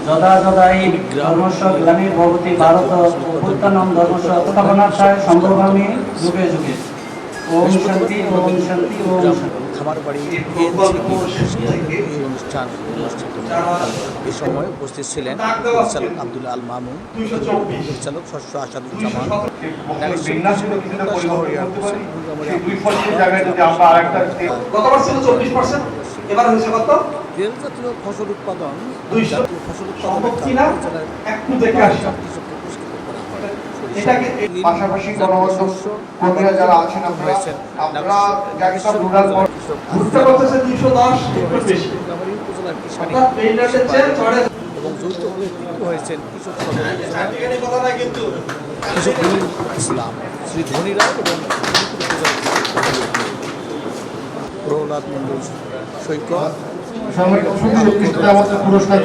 যদা যদা হি ধর্মস্য গ্লানির্ভবতি ভারত অভ্যুত্থানম ধর্মস্য স্থাপনার্থায় সম্ভবামি যুগে যুগে। ওম শান্তি ওম শান্তি ওম শান্তি। খামারবাড়ি এই অনুষ্ঠান অনুষ্ঠিত এ সময় উপস্থিত ছিলেন পরিচালক আব্দুল আল মামুন, পরিচালক শস্য আসাদুজ্জামান, তেল জাতীয় ফসল উৎপাদন পাশাপাশি গণমাধ্যম কর্মীরা যারা আছেন আপনারা এবং যৌথভাবে যুক্ত হয়েছেন কৃষক ইসলাম শ্রী ধনীরাম এবং প্রহ্লাদ মন্ডল সৈকত পুরস্কার